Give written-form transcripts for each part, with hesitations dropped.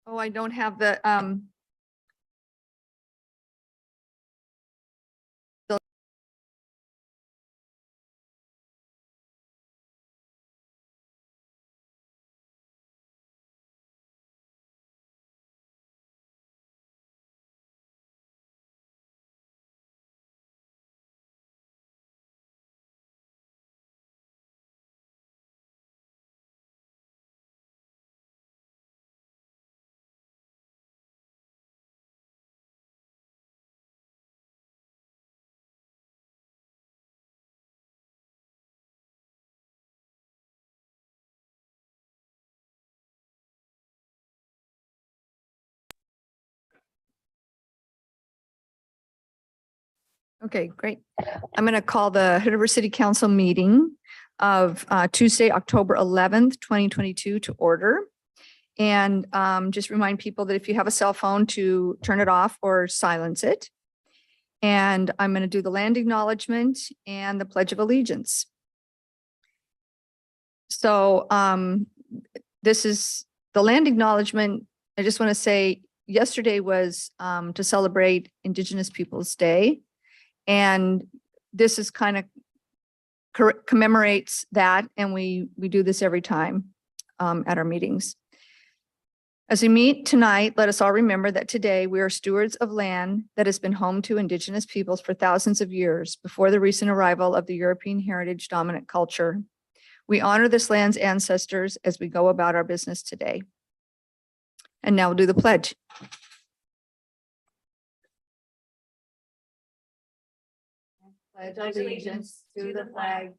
Oh, I don't have the, okay, great. I'm going to call the Hood River City Council meeting of Tuesday, October 11th, 2022 to order. And just remind people that if you have a cell phone to turn it off or silence it. And I'm going to do the land acknowledgement and the Pledge of Allegiance. So this is the land acknowledgement. I just want to say yesterday was to celebrate Indigenous Peoples Day. And this is kind of commemorates that. And we do this every time at our meetings. As we meet tonight, let us all remember that today we are stewards of land that has been home to Indigenous peoples for thousands of years before the recent arrival of the European heritage dominant culture. We honor this land's ancestors as we go about our business today. And now we'll do the pledge. Pledge allegiance to the flag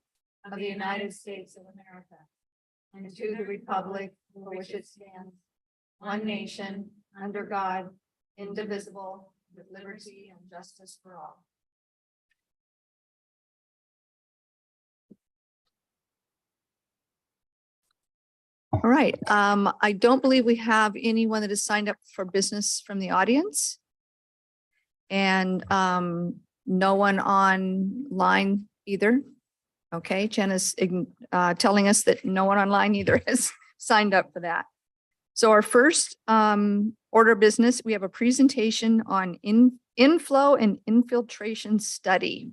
of the United States of America and to the republic for which it stands, one nation, under God, indivisible, with liberty and justice for all. All right. I don't believe we have anyone that has signed up for business from the audience. And no one online either. Okay, Jen is telling us that no one online either has signed up for that. So our first order of business, we have a presentation on inflow and infiltration study.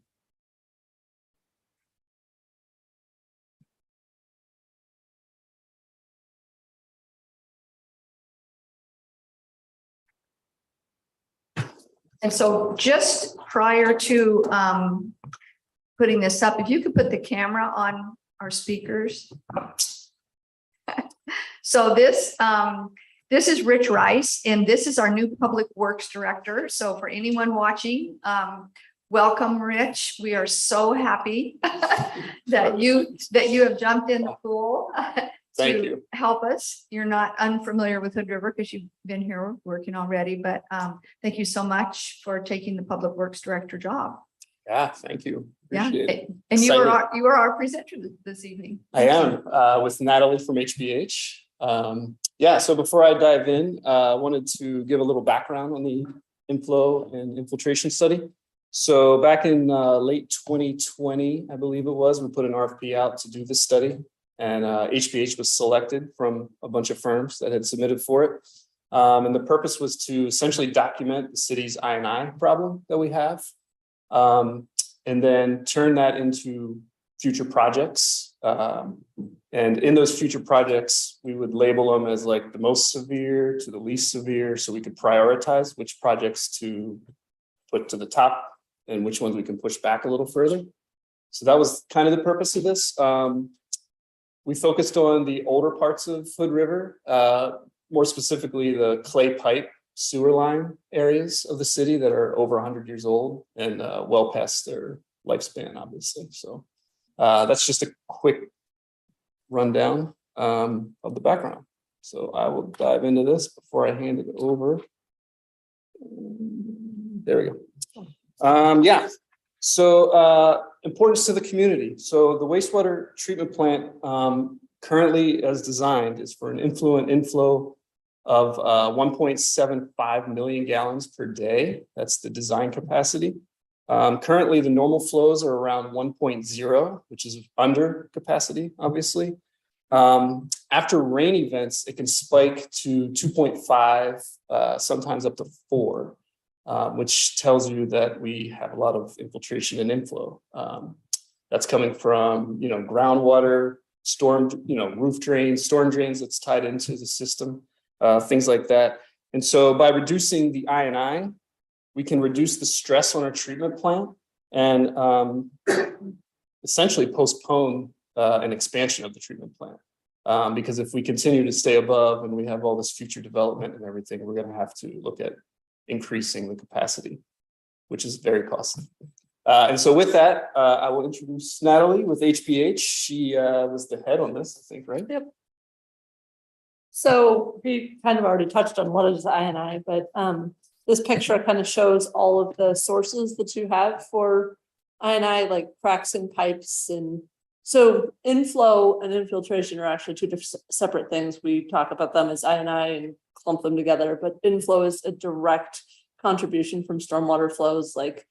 And so just prior to putting this up, if you could put the camera on our speakers. So this is Rich Rice, and this is our new Public Works Director. So for anyone watching, welcome, Rich. We are so happy that you have jumped in the pool. Thank you. Help us. You're not unfamiliar with Hood River because you've been here working already, but thank you so much for taking the Public Works Director job. Yeah, thank you. Appreciate it. And you are our presenter this evening. I am with Natalie from HBH. Yeah, so before I dive in, I wanted to give a little background on the inflow and infiltration study. So back in late 2020, I believe it was, we put an RFP out to do this study. And HBH was selected from a bunch of firms that had submitted for it. And the purpose was to essentially document the city's I&I problem that we have. And then turn that into future projects. And in those future projects, we would label them as like the most severe to the least severe, so we could prioritize which projects to put to the top and which ones we can push back a little further. So that was kind of the purpose of this. We focused on the older parts of Hood River, more specifically the clay pipe sewer line areas of the city that are over 100 years old and well past their lifespan, obviously. So that's just a quick rundown of the background. So I will dive into this before I hand it over. There we go. Yeah. So importance to the community. So the wastewater treatment plant currently as designed is for an inflow of 1.75 million gallons per day. That's the design capacity. Currently the normal flows are around 1.0, which is under capacity, obviously. after rain events, it can spike to 2.5, sometimes up to 4, which tells you that we have a lot of infiltration and inflow. That's coming from, groundwater, storm, roof drains, storm drains that's tied into the system, things like that. And so by reducing the I&I, we can reduce the stress on our treatment plant and essentially postpone an expansion of the treatment plant. Because if we continue to stay above and we have all this future development and everything, we're going to have to look at increasing the capacity, which is very costly. And so with that, I will introduce Natalie with HPH. She was the head on this, I think, right? Yep. So we kind of already touched on what is I&I, but this picture kind of shows all of the sources that you have for I&I, like cracks in pipes. And so inflow and infiltration are actually two separate things. We talk about them as I&I and clump them together, but inflow is a direct contribution from stormwater flows, like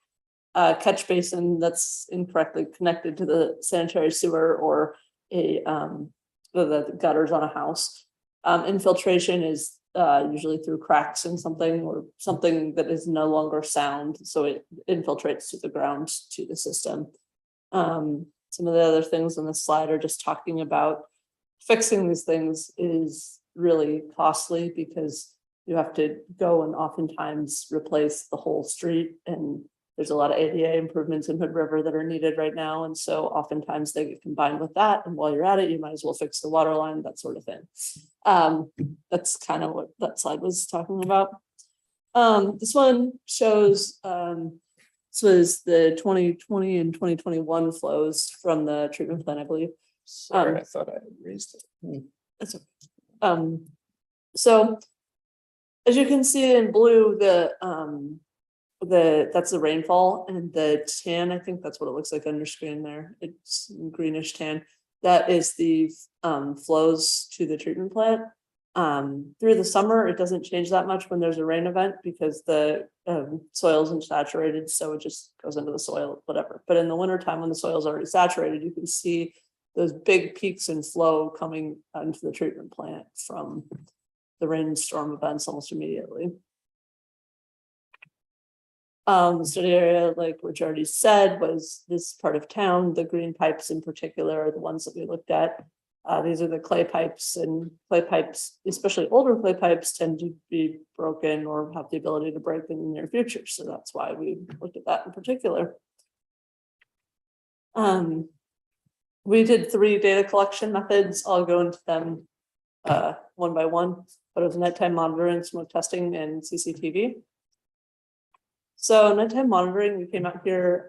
a catch basin that's incorrectly connected to the sanitary sewer or the gutters on a house. Infiltration is usually through cracks in something or something that is no longer sound, so it infiltrates through the ground to the system. Some of the other things on the slide are just talking about fixing these things is really costly because you have to go and oftentimes replace the whole street, and there's a lot of ADA improvements in Hood River that are needed right now. And so oftentimes they get combined with that. And while you're at it, you might as well fix the water line, that sort of thing. That's kind of what that slide was talking about. This one shows, this was the 2020 and 2021 flows from the treatment plant, I believe. Sorry, I thought I had raised it. That's okay. So as you can see in blue, that's the rainfall, and the tan, I think that's what it looks like under screen there. It's greenish tan. That is the flows to the treatment plant. Through the summer, it doesn't change that much when there's a rain event because the soil isn't saturated, so it just goes into the soil, whatever. But in the wintertime, when the soil is already saturated, you can see those big peaks in flow coming into the treatment plant from the rainstorm events almost immediately. The study area, like Rich already said, was this part of town. The green pipes in particular are the ones that we looked at. These are the clay pipes, and clay pipes, especially older clay pipes, tend to be broken or have the ability to break in the near future. So that's why we looked at that in particular. We did 3 data collection methods. I'll go into them one by one, but it was nighttime monitoring, smoke testing, and CCTV. So nighttime monitoring, we came out here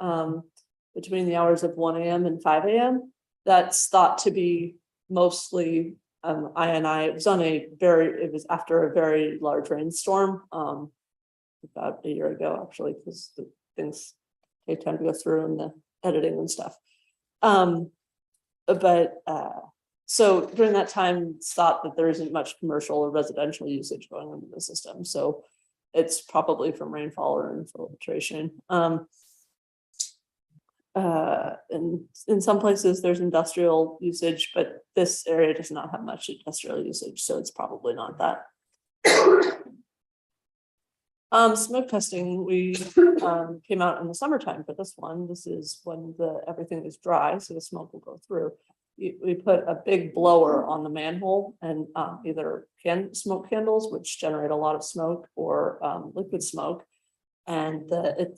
between the hours of 1 a.m. and 5 a.m. That's thought to be mostly I&I. It was after a very large rainstorm about a year ago, actually, because the things take time to go through and the editing and stuff. So during that time, it's thought that there isn't much commercial or residential usage going into the system. So it's probably from rainfall or infiltration. And in some places there's industrial usage, but this area does not have much industrial usage, so it's probably not that. Smoke testing, we came out in the summertime for this one. This is when everything is dry, so the smoke will go through. We put a big blower on the manhole and either smoke candles, which generate a lot of smoke, or liquid smoke. And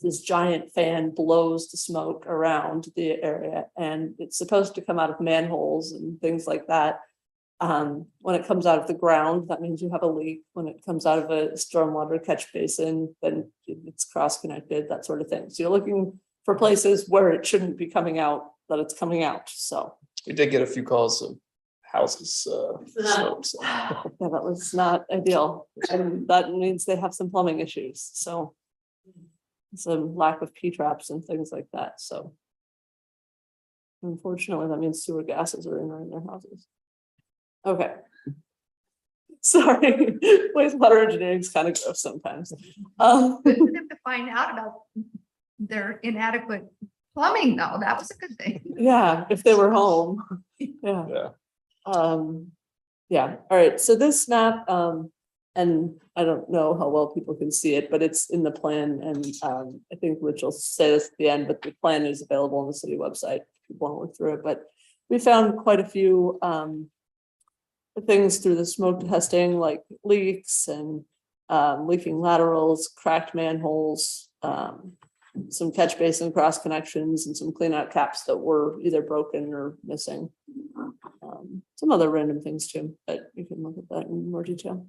this giant fan blows the smoke around the area, and it's supposed to come out of manholes and things like that. When it comes out of the ground, that means you have a leak. When it comes out of a stormwater catch basin, then it's cross-connected, that sort of thing. So you're looking for places where it shouldn't be coming out, that it's coming out. So We did get a few calls of houses smoked. So. yeah, that was not ideal. And that means they have some plumbing issues. So some lack of P-traps and things like that. So unfortunately, that means sewer gases are in their houses. Okay. Sorry, wastewater engineering is kind of gross sometimes. Good for them to find out about their inadequate plumbing, though. That was a good thing. Yeah, if they were home. Yeah. Yeah. Yeah, all right, so this map, and I don't know how well people can see it, but it's in the plan and, I think Rich will say this at the end, but the plan is available on the city website. If you want to look through it, but we found quite a few, things through the smoke testing, like leaks and, leaking laterals, cracked manholes, some catch basin cross connections and some clean out caps that were either broken or missing. Some other random things too, but you can look at that in more detail.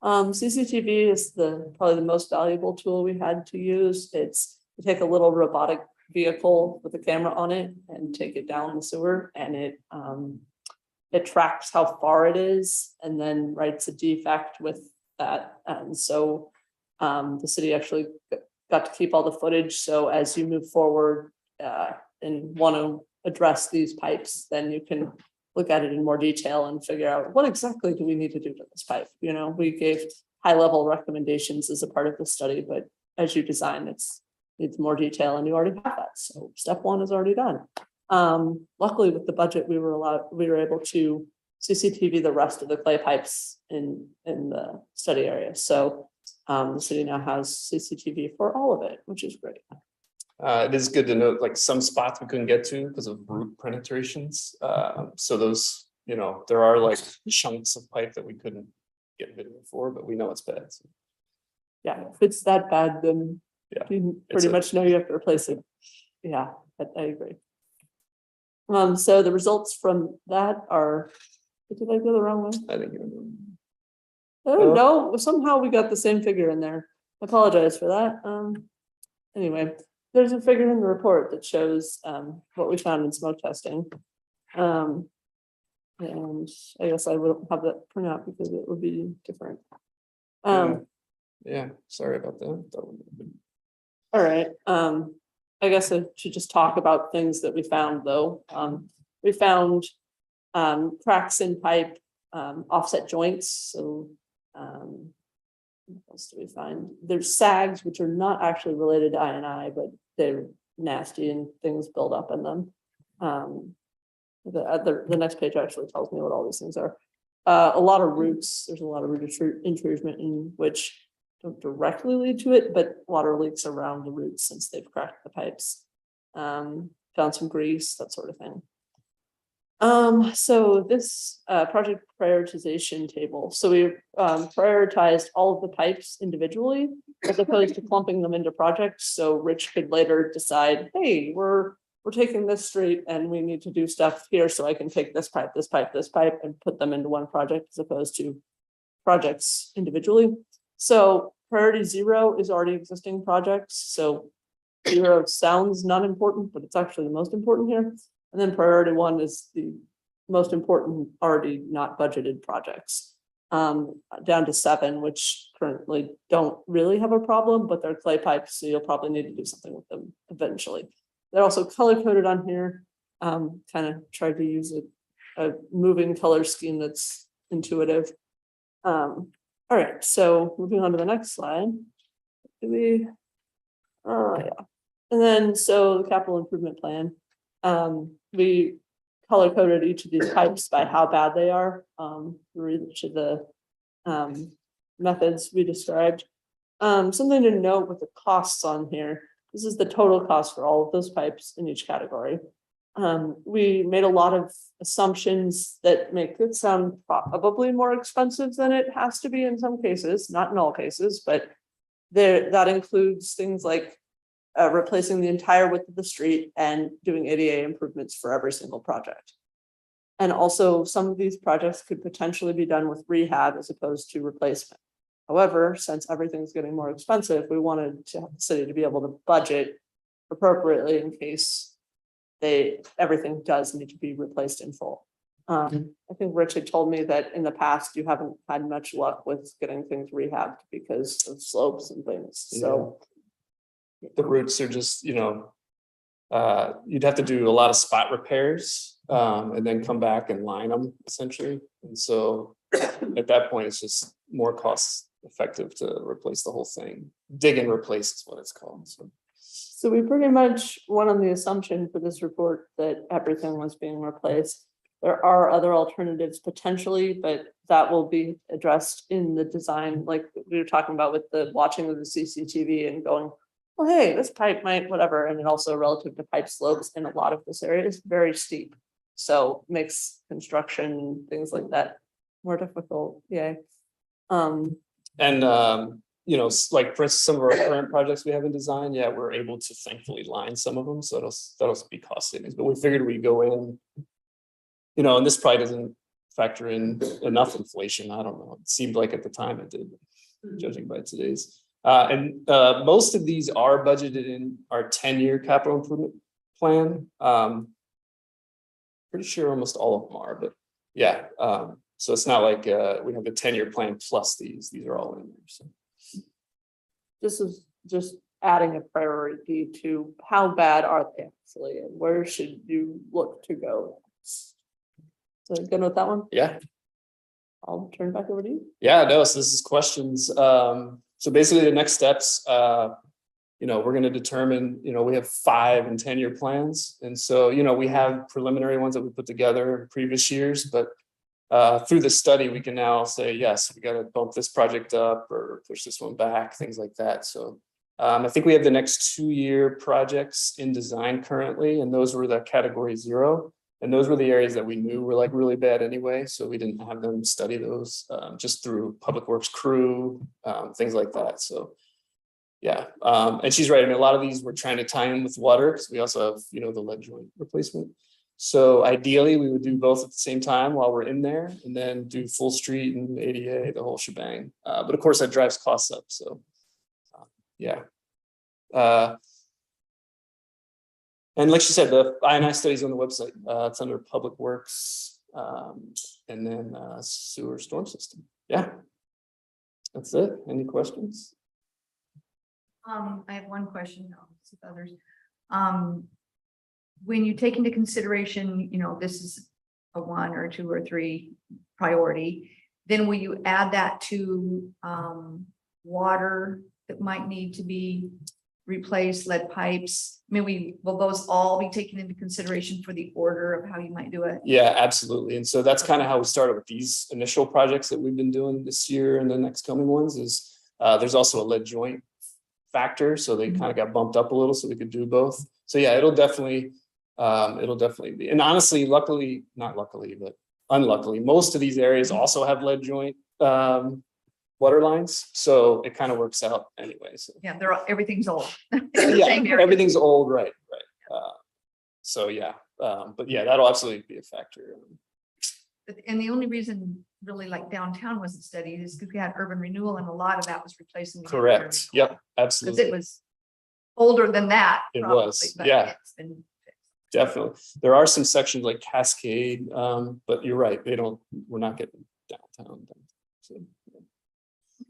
CCTV is probably the most valuable tool we had to use. It's to take a little robotic vehicle with a camera on it and take it down the sewer, and it tracks how far it is and then writes a defect with that. And so the city actually got to keep all the footage. So as you move forward and want to address these pipes, then you can look at it in more detail and figure out what exactly do we need to do to this pipe. You know, we gave high level recommendations as a part of the study, but as you design, it's more detail and you already have that. So step one is already done. Luckily with the budget, we were able to CCTV the rest of the clay pipes in the study area. So the city now has CCTV for all of it, which is great. It is good to note, like some spots we couldn't get to because of root penetrations. So those, you know, there are like chunks of pipe that we couldn't get video for, but we know it's bad. So. Yeah, if it's that bad, then Yeah, you pretty much know you have to replace it. Yeah, I agree. So the results from that are, did I go the wrong way? I think you're Oh, no, somehow we got the same figure in there. I apologize for that. Anyway, there's a figure in the report that shows what we found in smoke testing. And I guess I wouldn't have that print out because it would be different. Yeah, sorry about that. That would have been- All right, I guess I should just talk about things that we found though. We found cracks in pipe, offset joints, so what else do we find? There's sags, which are not actually related to I&I, but they're nasty and things build up in them. The next page actually tells me what all these things are. A lot of roots, there's a lot of root intrusion in which don't directly lead to it, but water leaks around the roots since they've cracked the pipes. Found some grease, that sort of thing. So this project prioritization table. So we prioritized all of the pipes individually as opposed to clumping them into projects. So Rich could later decide, hey, we're taking this street and we need to do stuff here. So I can take this pipe, this pipe, this pipe and put them into one project as opposed to projects individually. So priority 0 is already existing projects. So 0 sounds not important, but it's actually the most important here. And then priority 1 is the most important, already not budgeted projects. Down to 7, which currently don't really have a problem, but they're clay pipes, so you'll probably need to do something with them eventually. They're also color coded on here. Kind of tried to use a moving color scheme that's intuitive. All right, so moving on to the next slide. Oh yeah. And then so the capital improvement plan. We color coded each of these pipes by how bad they are through each of the methods we described. Something to note with the costs on here. This is the total cost for all of those pipes in each category. We made a lot of assumptions that make it sound probably more expensive than it has to be in some cases, not in all cases, but that includes things like replacing the entire width of the street and doing ADA improvements for every single project. And also some of these projects could potentially be done with rehab as opposed to replacement. However, since everything's getting more expensive, we wanted the city to be able to budget appropriately in case everything does need to be replaced in full. I think Rich had told me that in the past, you haven't had much luck with getting things rehabbed because of slopes and things, so. The roots are just, you know, you'd have to do a lot of spot repairs and then come back and line them essentially. And so at that point, it's just more cost effective to replace the whole thing. Dig and replace is what it's called. So we pretty much went on the assumption for this report that everything was being replaced. There are other alternatives potentially, but that will be addressed in the design, like we were talking about with the watching of the CCTV and going, well, hey, this pipe might, whatever, and then also relative to pipe slopes in a lot of this area is very steep. So makes construction, things like that more difficult, yeah. And, you know, like for instance, some of our current projects we have in design, yeah, we're able to thankfully line some of them, so that'll be cost savings, but we figured we'd go in. You know, and this probably doesn't factor in enough inflation, I don't know, it seemed like at the time it did, judging by today's. Most of these are budgeted in our 10-year capital improvement plan. Pretty sure almost all of them are, but yeah, so it's not like we have the 10-year plan plus these are all in there, so. This is just adding a priority to how bad are they actually, and where should you look to go? So good with that one? Yeah, I'll turn back over to you. yeah, no, so this is questions. So basically the next steps, you know, we're gonna determine, you know, we have 5 and 10-year plans. And so, you know, we have preliminary ones that we put together in previous years, but through the study, we can now say, yes, we gotta bump this project up or push this one back, things like that. So I think we have the next 2-year projects in design currently, and those were the category 0. And those were the areas that we knew were like really bad anyway, so we didn't have them study those just through Public Works crew, things like that, so. Yeah, and she's right, I mean, a lot of these we're trying to tie in with water, because we also have, you know, the lead joint replacement. So ideally, we would do both at the same time while we're in there, and then do full street and ADA, the whole shebang. But of course, that drives costs up, so. Yeah. And like she said, the I&I studies on the website, it's under Public Works, and then sewer storm system. Yeah. That's it. Any questions? I have one question, I'll see if others. When you take into consideration, you know, this is a 1 or 2 or 3 priority, then will you add that to water that might need to be replaced, lead pipes? I mean, will those all be taken into consideration for the order of how you might do it? Yeah, absolutely. And so that's kind of how we started with these initial projects that we've been doing this year and the next coming ones is there's also a lead joint factor. So they kind of got bumped up a little so we could do both. So yeah, it'll definitely be. And honestly, luckily, not luckily, but unluckily, most of these areas also have lead joint water lines. So it kind of works out anyway. So Yeah, everything's old. yeah, Same area. everything's old, right. So yeah, but yeah, that'll absolutely be a factor. And the only reason really like downtown wasn't studied is because we had urban renewal and a lot of that was replacing. the urban Correct. renewal. Yep, Because absolutely. it was older than that. It probably, was, but yeah. it's been fixed. Definitely. There are some sections like Cascade, but you're right, we're not getting downtown. So,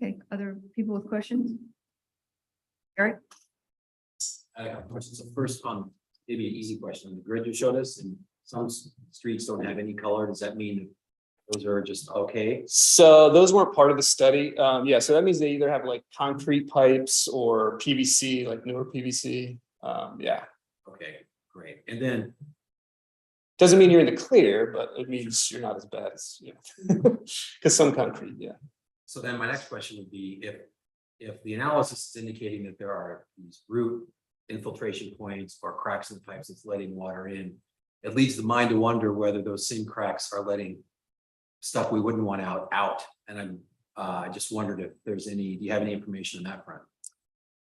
Okay, other people with questions? Eric? I have a question. So first on, maybe an easy question, on the grid you showed us, and some streets don't have any color. Does that mean those are just okay? So those weren't part of the study. Yeah, so that means they either have like concrete pipes or PVC, like newer PVC. Yeah. Okay, great. And then, Doesn't mean you're in the clear, but it means you're not as bad as, you know, because some concrete, yeah. so then my next question would be if the analysis is indicating that there are these root infiltration points or cracks in the pipes that's letting water in, it leads the mind to wonder whether those same cracks are letting stuff we wouldn't want out. And I just wondered if there's do you have any information on that front?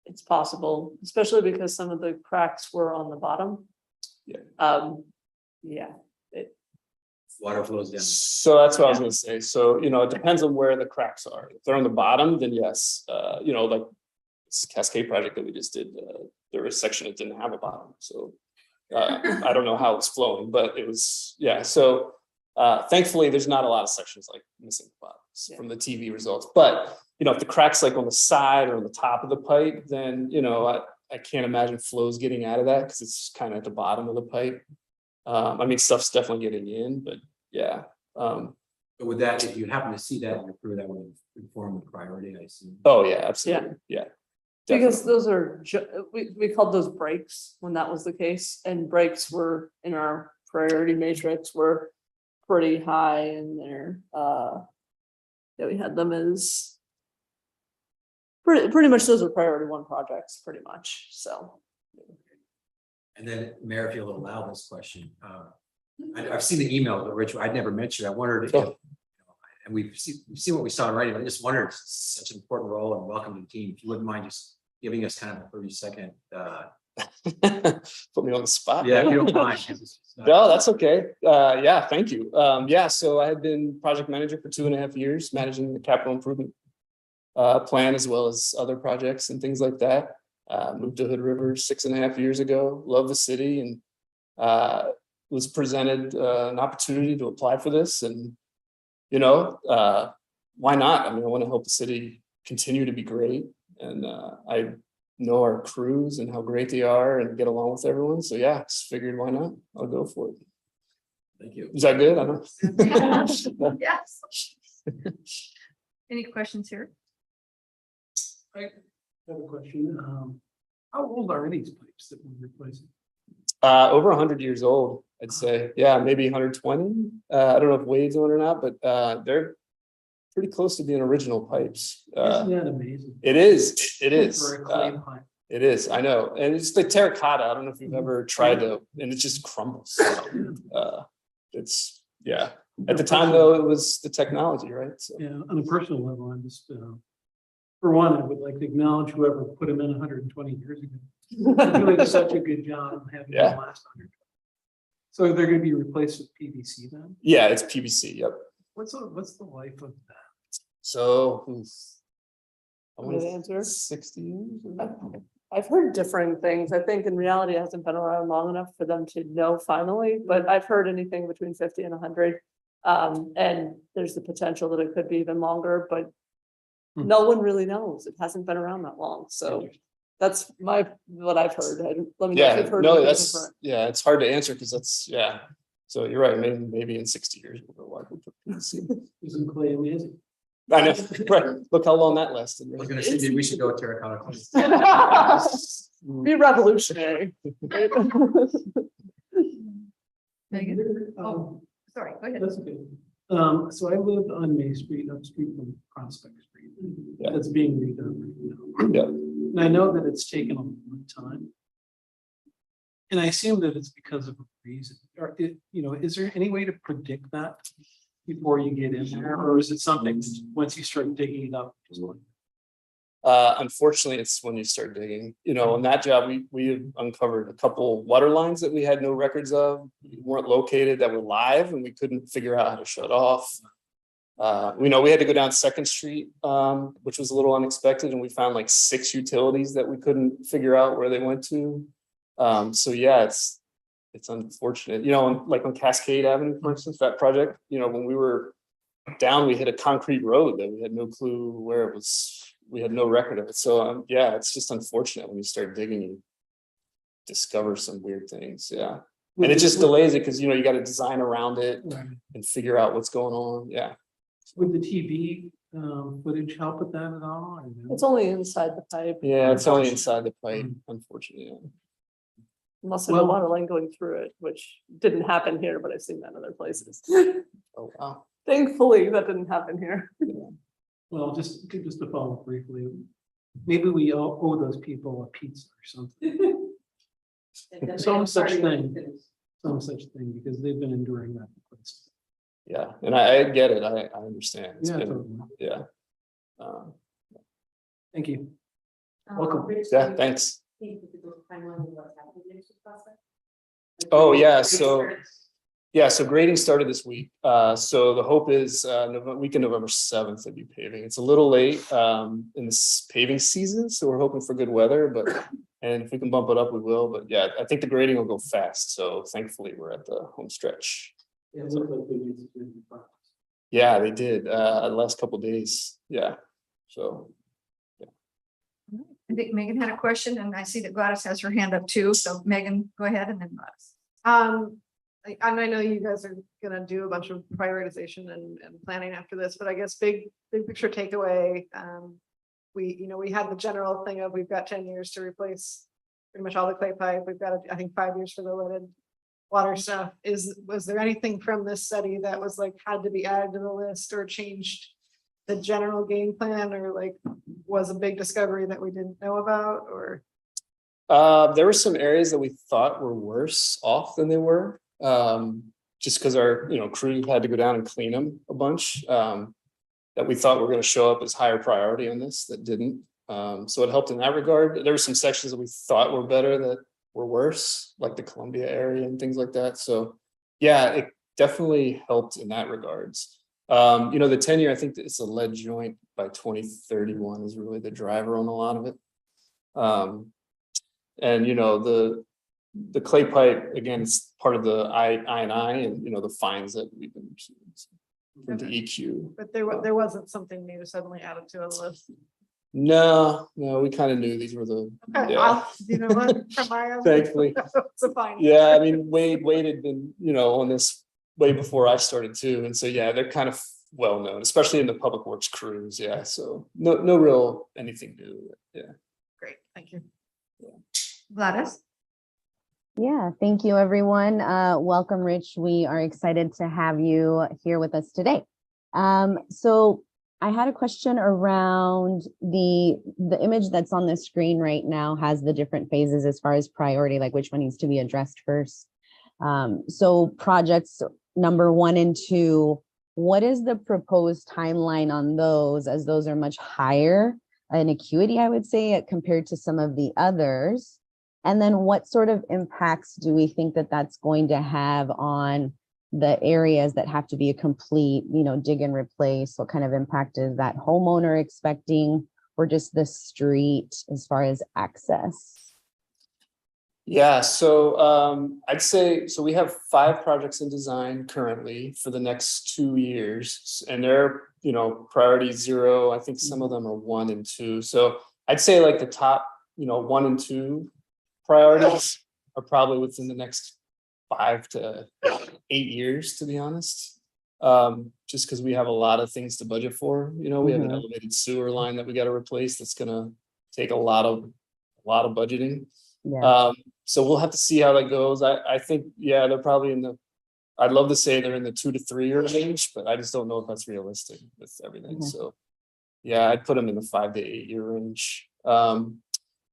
It's possible, especially because some of the cracks were on the bottom. Yeah. Yeah, Water flows down. So that's what I was gonna say. So, you know, it depends on where the cracks are. If they're on the bottom, then yes, you know, like this Cascade project that we just did, there was a section that didn't have a bottom. So I don't know how it's flowing, but it was, yeah. So thankfully, there's not a lot of sections like missing bottoms from the TV results. But, you know, if the crack's like on the side or on the top of the pipe, then, you know, I can't imagine flows getting out of that because it's kind of at the bottom of the pipe. I mean, stuff's definitely getting in, but yeah. But with that, if you happen to see that in your crew, that would inform the priority, I assume. Oh, yeah, absolutely. Yeah. because Definitely. those are, we called those breaks when that was the case, and breaks were in our priority matrix were pretty high in there. Yeah, we had them as pretty much those are priority one projects, pretty much, so. And then, Mayor, if you'll allow this question, I've seen the email, but Rich, I'd never mentioned, I wondered if, Sure. and we've seen what we saw already, but I just wondered, it's such an important role and welcome to the team, if you wouldn't mind just giving us kind of a 30-second, Put me on the spot. yeah, if man. you don't mind. No, that's okay. Yeah, thank you. Yeah, so I had been project manager for 2.5 years, managing the capital improvement plan as well as other projects and things like that. Moved to Hood River 6.5 years ago. Love the city and was presented an opportunity to apply for this, and why not? I mean, I want to help the city continue to be great, and I know our crews and how great they are and get along with everyone. So yeah, just figured why not? I'll go for it. Thank you. Is that good? I don't know. Yes. Any questions here? I have a question. How old are these pipes that we're replacing? Over 100 years old, I'd say. Yeah, maybe 120. I don't know if Wade's on or not, but they're pretty close to being original pipes. Isn't that amazing? It is. It is. For a clay pipe. It is. I know, and it's the terracotta. I don't know if you've ever tried to, and it just crumbles. It's yeah. At the time, though, it was the technology, right? So, Yeah, on a personal level, I'm just, for one, I would like to acknowledge whoever put them in 120 years ago. They're doing such a good job of having Yeah. them last 100. So they're gonna be replaced with PVC then? yeah, it's PVC. Yep. What's the life of that? So, I Want want me to answer? 60 years. I've heard different things. I think in reality, it hasn't been around long enough for them to know finally, but I've heard anything between 50 and 100. And there's the potential that it could be even longer, but no one really knows. It hasn't been around that long, so that's what I've heard. Let me know if Yeah, you've heard no, anything that's different. yeah, it's hard to answer because that's yeah. So you're right. Maybe in 60 years we'll go like PVC. Isn't clay amazing? I know. Right. Look how long that lasted. I was Right? gonna say, maybe we should go with terracotta. Be revolutionary. Megan? Um, Sorry, go ahead. That's okay. So I live on May Street, upstream from Prospect Street. Yeah. That's being redone right now. Yeah. And I know that it's taken a long time. And I assume that it's because of a reason, or is there any way to predict that before you get in there, or is it something once you start digging it up? Just like, Unfortunately, it's when you start digging. On that job, we uncovered a couple water lines that we had no records of, weren't located, that were live, and we couldn't figure out how to shut off. We had to go down Second Street, which was a little unexpected, and we found like 6 utilities that we couldn't figure out where they went to. So yeah, it's unfortunate. Like on Cascade Avenue, for instance, that project. When we were down, we hit a concrete road that we had no clue where it was. We had no record of it. So yeah, it's just unfortunate when you start digging, you discover some weird things. Yeah. And it just delays it because you got to design around it and figure out what's going on. Yeah. would the TV footage help with that at all? or no? It's only inside the pipe, Yeah, it's only inside the pipe, unfortunately. unless there's a Well- water line going through it, which didn't happen here, but I've seen that in other places. Oh wow. Thankfully, that didn't happen here. Well, just to follow up briefly, maybe we owe those people a pizza or something. Some such thing, because they've been enduring that. for quite some Yeah, and I get it. I understand. It's time. Yeah, been- totally. yeah. Um, Thank you. Welcome. yeah, thanks. Oh, yeah, so grading started this week. So the hope is weekend November 7th they'll be paving. It's a little late in this paving season, so we're hoping for good weather, and if we can bump it up, we will. But yeah, I think the grading will go fast. So thankfully we're at the home stretch. It looked like they used to do the process. Yeah, they did the last couple days. Yeah. So I think Megan had a question, and I see that Gladys has her hand up too. So Megan, go ahead, and then Gladys. And I know you guys are gonna do a bunch of prioritization and planning after this, but I guess big picture takeaway. We had the general thing of we've got 10 years to replace pretty much all the clay pipe. We've got, I think, 5 years for the leaded. water stuff, was there anything from this study that was like, had to be added to the list or changed the general game plan, or like, was a big discovery that we didn't know about, or? There were some areas that we thought were worse off than they were. Just because our, crew had to go down and clean them a bunch. That we thought were going to show up as higher priority on this that didn't. So it helped in that regard. There were some sections that we thought were better that were worse, like the Columbia area and things like that. So yeah, it definitely helped in that regards. The 10-year, I think that it's a lead joint by 2031 is really the driver on a lot of it. And the clay pipe, again, it's part of the I&I and the fines that we've been from the EQ. But there wasn't something new suddenly added to a list. No, we kind of knew these were the, Okay, yeah, you know what, from my own. thankfully. It's a fine. Yeah, I mean, Wade had been, on this way before I started too. And so, yeah, they're kind of well known, especially in the public works crews. Yeah. So no real anything new. Yeah. Great, thank you. Gladys? Yeah, thank you, everyone. Welcome, Rich. We are excited to have you here with us today. So I had a question around the image that's on the screen right now has the different phases as far as priority, like which one needs to be addressed first. So projects number 1 and 2, what is the proposed timeline on those, as those are much higher in acuity, I would say, compared to some of the others? And then what sort of impacts do we think that that's going to have on the areas that have to be a complete, dig and replace? What kind of impact is that homeowner expecting, or just the street as far as access? Yeah, so I'd say, so we have 5 projects in design currently for the next 2 years, and they're, priority 0. I think some of them are 1 and 2. So I'd say like the top, 1 and 2 priorities are probably within the next 5 to 8 years, to be honest. Just because we have a lot of things to budget for. We have an elevated sewer line that we got to replace that's gonna take a lot of budgeting. Yeah. So we'll have to see how that goes. I think, yeah, they're probably I'd love to say they're in the 2 to 3 year range, but I just don't know if that's realistic with everything. So yeah, I'd put them in the 5 to 8 year range.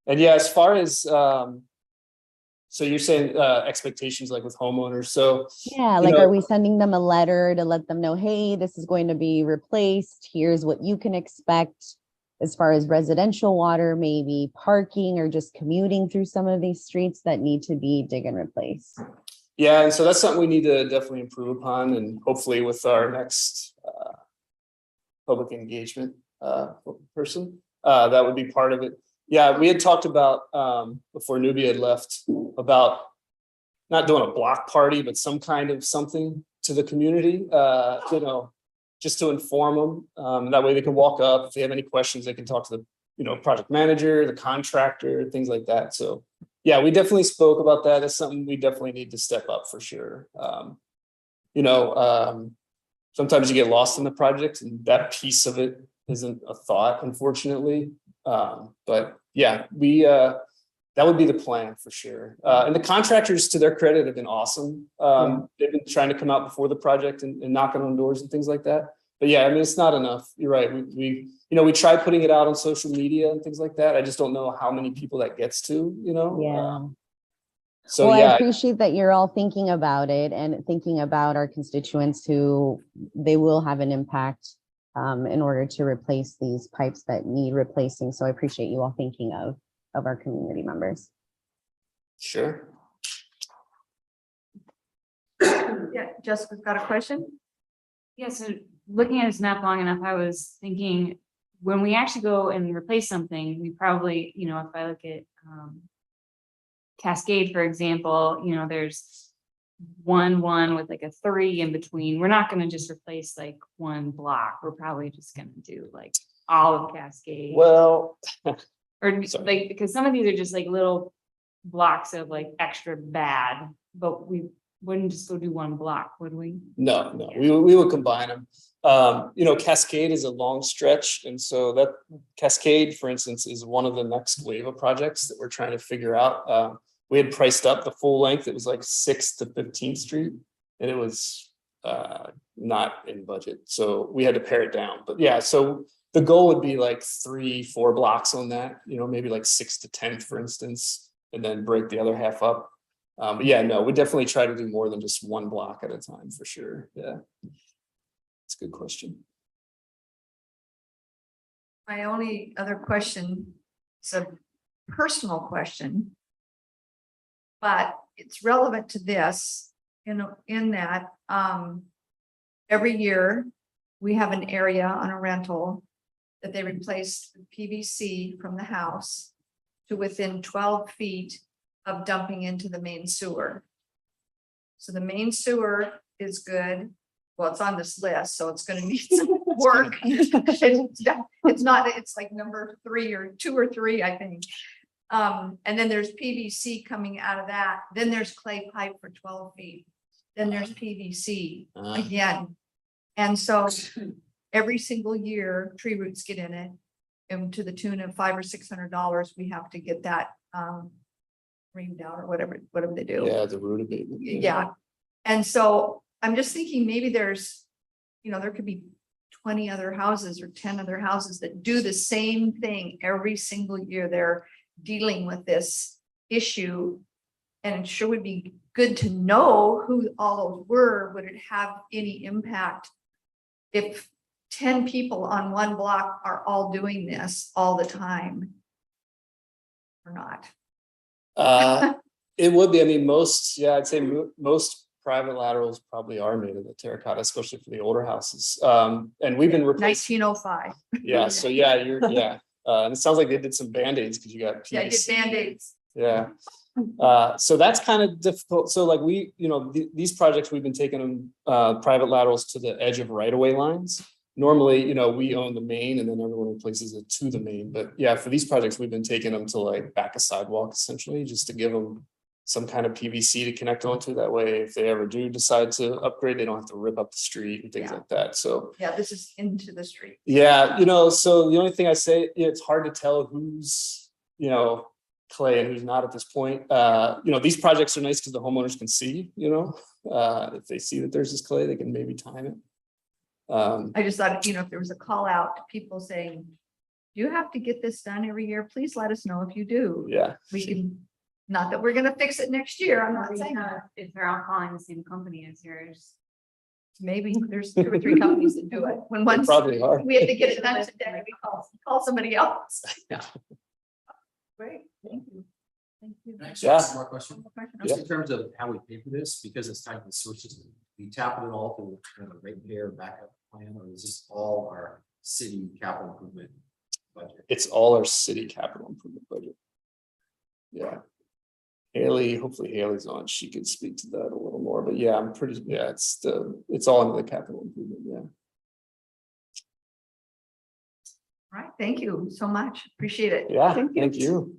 And yeah, as far as so you're saying expectations like with homeowners. So yeah, like are we sending them a letter to let them know, hey, this is going to be replaced, here's what you can expect as far as residential water, maybe parking, or just commuting through some of these streets that need to be dig and replace? Yeah, and so that's something we need to definitely improve upon, and hopefully with our next public engagement person, that would be part of it. Yeah, we had talked about before Nubia had left about not doing a block party, but some kind of something to the community, just to inform them. That way they can walk up. If they have any questions, they can talk to the, project manager, the contractor, things like that. So yeah, we definitely spoke about that. That's something we definitely need to step up for sure. Sometimes you get lost in the project and that piece of it isn't a thought, unfortunately. But yeah, that would be the plan for sure. And the contractors, to their credit, have been awesome. They've been trying to come out before the project and knocking on doors and things like that. But yeah, I mean, it's not enough. You're right. We tried putting it out on social media and things like that. I just don't know how many people that gets to, Yeah. So well, yeah. I appreciate that you're all thinking about it and thinking about our constituents who they will have an impact in order to replace these pipes that need replacing. So I appreciate you all thinking of our community members. Sure. Yeah, Jessica's got a question. Yeah, so looking at this map long enough, I was thinking when we actually go and replace something, we probably, if I look at Cascade, for example, there's one with like a 3 in between. We're not going to just replace like one block. We're probably just going to do like all of Cascade. Well, or sorry. like, because some of these are just like little blocks of like extra bad, but we wouldn't just go do one block, would we? No, we would combine them. Cascade is a long stretch. And so that Cascade, for instance, is one of the next wave of projects that we're trying to figure out. we had priced up the full length. It was like 6th to 15th Street, and it was not in budget. So we had to pare it down. But yeah, so the goal would be like 3-4 blocks on that, maybe like 6th to 10th, for instance, and then break the other half up. But yeah, no, we definitely try to do more than just one block at a time for sure. Yeah. It's a good question. My only other question is a personal question, but it's relevant to this in that every year we have an area on a rental that they replace the PVC from the house to within 12 feet of dumping into the main sewer. So the main sewer is good. Well, it's on this list, so it's gonna need some work. It's not, it's like number 3 or 2 or 3, I think. And then there's PVC coming out of that. Then there's clay pipe for 12 feet. Then there's PVC again. And so every single year, tree roots get in it. And to the tune of $500 or $600, we have to get that reamed out or whatever they do. Yeah, the root abatement. Yeah. And so I'm just thinking maybe there's, there could be 20 other houses or 10 other houses that do the same thing every single year. They're dealing with this issue. And it sure would be good to know who all those were. Would it have any impact if 10 people on one block are all doing this all the time or not? It would be, I mean, I'd say most private laterals probably are made of the terracotta, especially for the older houses. And we've been replacing, 1905. yeah, so yeah, and it sounds like they did some Band-Aids because you got PVC. Yeah, I did Band-Aids. Yeah. So that's kind of difficult. So like these projects, we've been taking them, private laterals to the edge of right-of-way lines. Normally, we own the main and then everyone replaces it to the main. But yeah, for these projects, we've been taking them to like back a sidewalk essentially, just to give them some kind of PVC to connect onto. That way, if they ever do decide to upgrade, they don't have to rip up the street and things like that. So Yeah, this is into the street. yeah, so the only thing I say, it's hard to tell who's, clay and who's not at this point. These projects are nice because the homeowners can see, if they see that there's this clay, they can maybe time it. I just thought, if there was a call out to people saying, you have to get this done every year, please let us know if you do. Yeah. We can, not that we're gonna fix it next year, I'm not saying that. If they're all calling the same company as yours. Maybe there's 2 or 3 companies that do it. When They once probably are. we have to get it done today, we call somebody else. Yeah. Great, thank you. Thank you. Can I ask Yeah. one more question? Okay. Just in terms of how we pay for this, because it's tied to the sewer system, we tap it all through kind of a ratepayer backup plan, or is this all our city capital improvement budget? It's all our city capital improvement budget. Yeah. Hopefully Haley's on, she could speak to that a little more, but yeah, it's all under the capital improvement, yeah. All right, thank you so much, appreciate it. Yeah, Thank you. thank you.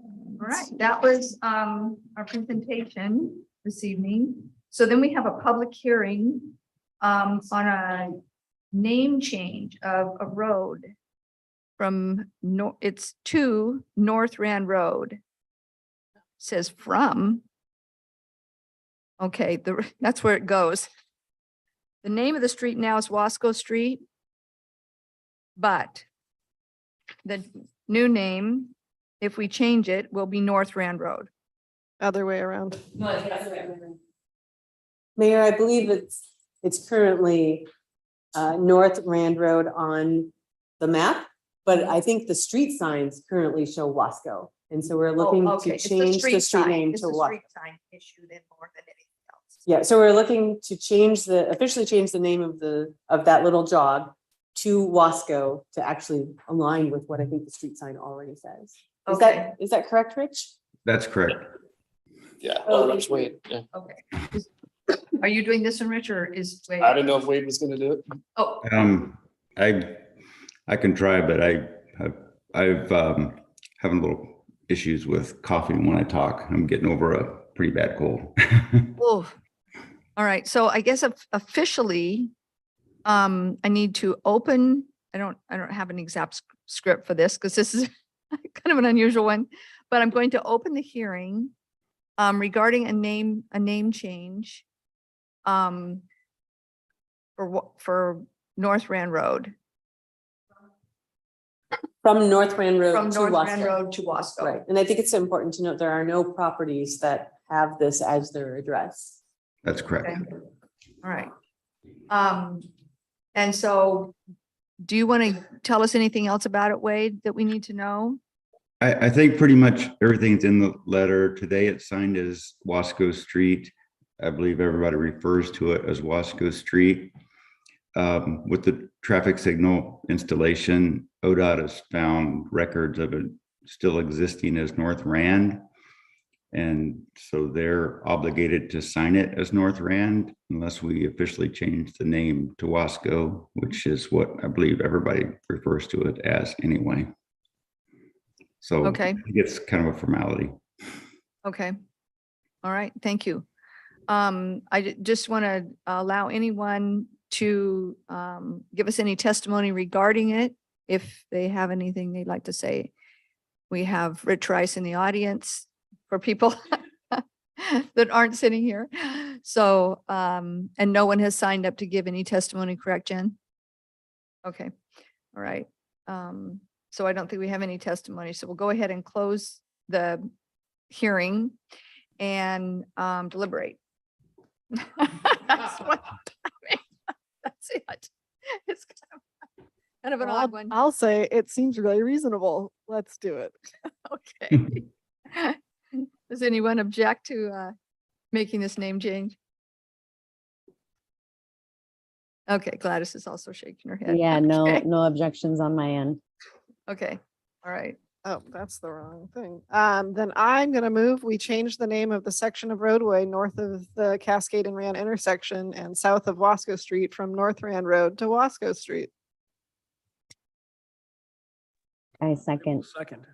All right, that was our presentation this evening. So then we have a public hearing on a name change of a road from it's to North Rand Road. Says from. Okay, that's where it goes. The name of the street now is Wasco Street. But the new name, if we change it, will be North Rand Road. Other way around. Mayor, I believe it's currently North Rand Road on the map, but I think the street signs currently show Wasco. And so we're looking Okay, to it's change the street sign. name It's to the Wasco. street sign issue then more than anything else. Yeah, so we're looking to officially change the name of that little jog to Wasco to actually align with what I think the street sign already says. Okay. Is that correct, Rich? That's correct. Yeah, Oh, Rich Wade, yeah. Okay. Are you doing this one, Rich, or is Wade? I didn't know if Wade was gonna do it. Oh, I can try, but I've having a little issues with coughing when I talk. I'm getting over a pretty bad cold. oh. All right, so I guess officially, I need to open, I don't have an exact script for this because this is kind of an unusual one, But I'm going to open the hearing regarding a name change for North Rand Road, From North Rand Road from to North Rand Wasco. Road to Wasco. Right, and I think it's important to note there are no properties that have this as their address. That's correct. Okay. All right. And so do you want to tell us anything else about it, Wade, that we need to know? I think pretty much everything's in the letter. Today it's signed as Wasco Street. I believe everybody refers to it as Wasco Street. With the traffic signal installation, ODOT has found records of it still existing as North Rand. And so they're obligated to sign it as North Rand unless we officially change the name to Wasco, which is what I believe everybody refers to it as anyway. So Okay. I think it's kind of a formality. Okay. All right. Thank you. Just want to allow anyone to give us any testimony regarding it, if they have anything they'd like to say. We have Rich Rice in the audience for people that aren't sitting here. So, and no one has signed up to give any testimony, correct, Jen? Okay. All right. So I don't think we have any testimony. So we'll go ahead and close the hearing and deliberate. That's what, that's it. It's kind of an odd one. I'll say it seems really reasonable. Let's do it. Okay. Does anyone object to making this name change? Okay, Gladys is also shaking her head. Yeah, no, Okay. no objections on my end. Okay, all right. Oh, that's the wrong thing. Then I'm gonna move, we change the name of the section of roadway north of the Cascade and Rand intersection and south of Wasco Street from North Rand Road to Wasco Street. I second. Second.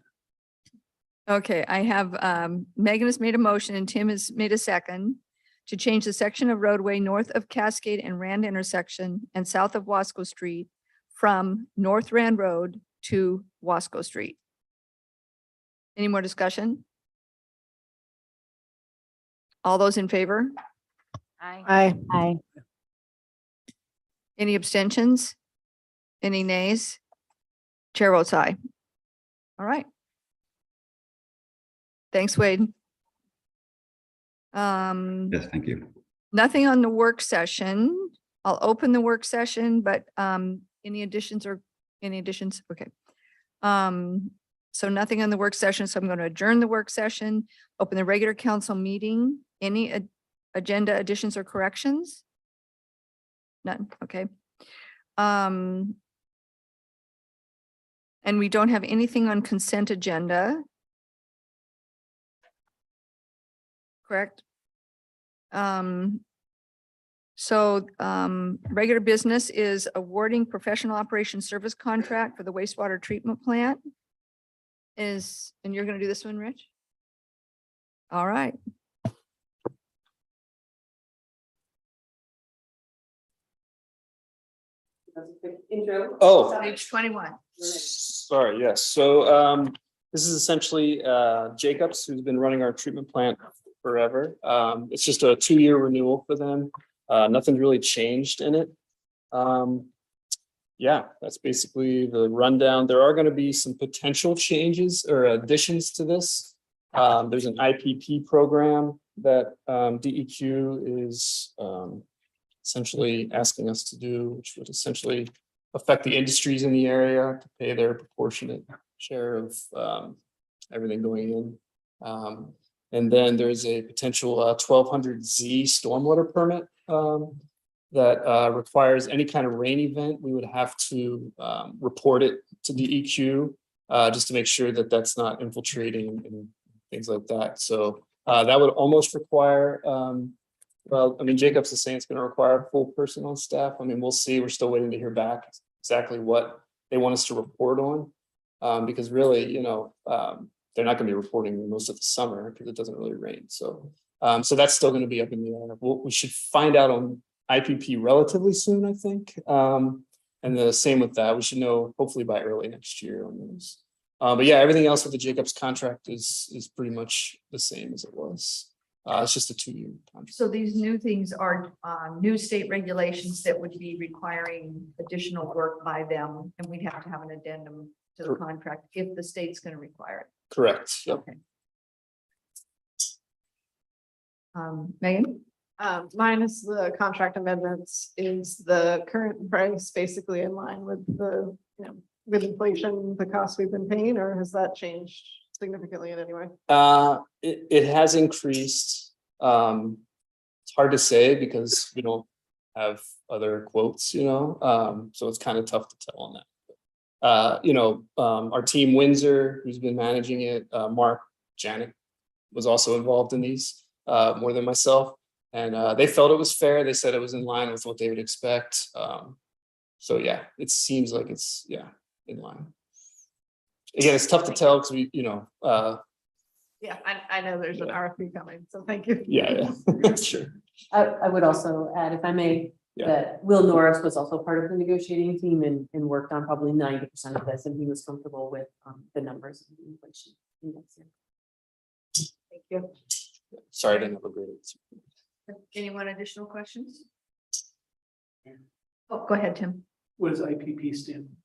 Okay, I have Megan has made a motion and Tim has made a second to change the section of roadway north of Cascade and Rand intersection and south of Wasco Street from North Rand Road to Wasco Street. Any more discussion? All those in favor? I, Aye. Any abstentions? Any nays? Chair votes aye. All right. Thanks, Wade. Yes, thank you. Nothing on the work session. I'll open the work session, but any additions? Okay. So nothing on the work session, so I'm going to adjourn the work session, open the regular council meeting. Any agenda additions or corrections? None, okay. And we don't have anything on consent agenda. Correct? Regular business is awarding professional operations service contract for the wastewater treatment plant. And you're gonna do this one, Rich? All right. Intro. Oh, Page 21. sorry, yes. So this is essentially Jacobs, who's been running our treatment plant forever. It's just a 2-year renewal for them. Nothing really changed in it. Yeah, that's basically the rundown. There are going to be some potential changes or additions to this. There's an IPP program that DEQ is essentially asking us to do, which would essentially affect the industries in the area to pay their proportionate share of everything going in. And then there's a potential 1200Z stormwater permit that requires any kind of rain event. We would have to report it to DEQ just to make sure that that's not infiltrating and things like that. So that would almost require, well, I mean, Jacobs is saying it's going to require a full person on staff. I mean, we'll see. We're still waiting to hear back exactly what they want us to report on. Because really, you know, they're not going to be reporting most of the summer because it doesn't really rain. So, so that's still going to be up in the air. We should find out on IPP relatively soon, I think. And the same with that. We should know hopefully by early next year on those. But yeah, everything else with the Jacobs contract is pretty much the same as it was. It's just a 2-year contract. So these new things are new state regulations that would be requiring additional work by them, and we'd have to have an addendum to the Correct. contract if the state's going to require it. Correct. Yep. Okay. Megan? Minus the contract amendments, is the current price basically in line with the, with inflation, the cost we've been paying, or has that changed significantly in any way? It has increased. It's hard to say because we don't have other quotes, so it's kind of tough to tell on that. Our team Windsor, who's been managing it, Mark Janik was also involved in these, more than myself. And they felt it was fair. They said it was in line with what they would expect. So yeah, it seems like it's, in line. Again, it's tough to tell because Yeah, I know there's an RFP coming, so thank you. yeah, sure. I would also add, if I may, Yeah. that Will Norris was also part of the negotiating team and worked on probably 90% of this, and he was comfortable with the numbers of the inflation index here. Thank you. Sorry, I didn't have a great answer. Anyone additional questions? Oh, go ahead, Tim. What does IPP stand?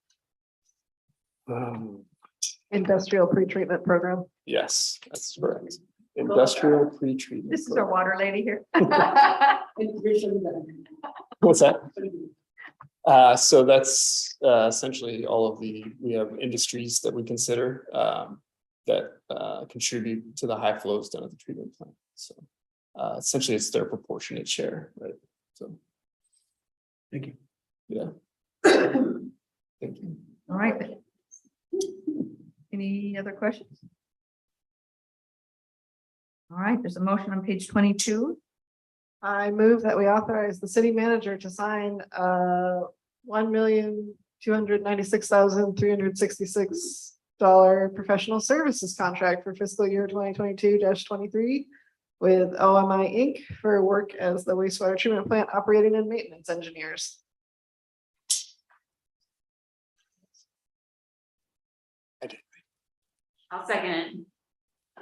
Industrial pretreatment program. Yes, that's correct. Industrial pretreatment. This is our water lady here. What's that? So that's essentially all of we have industries that we consider that contribute to the high flows done at the treatment plant. So essentially it's their proportionate share, right? So. Thank you. Yeah. Thank you. All right. Any other questions? All right, there's a motion on page 22. I move that we authorize the city manager to sign $1,296,366 professional services contract for fiscal year 2022-23 with OMI Inc. for work as the wastewater treatment plant operating and maintenance engineers. I'll second it.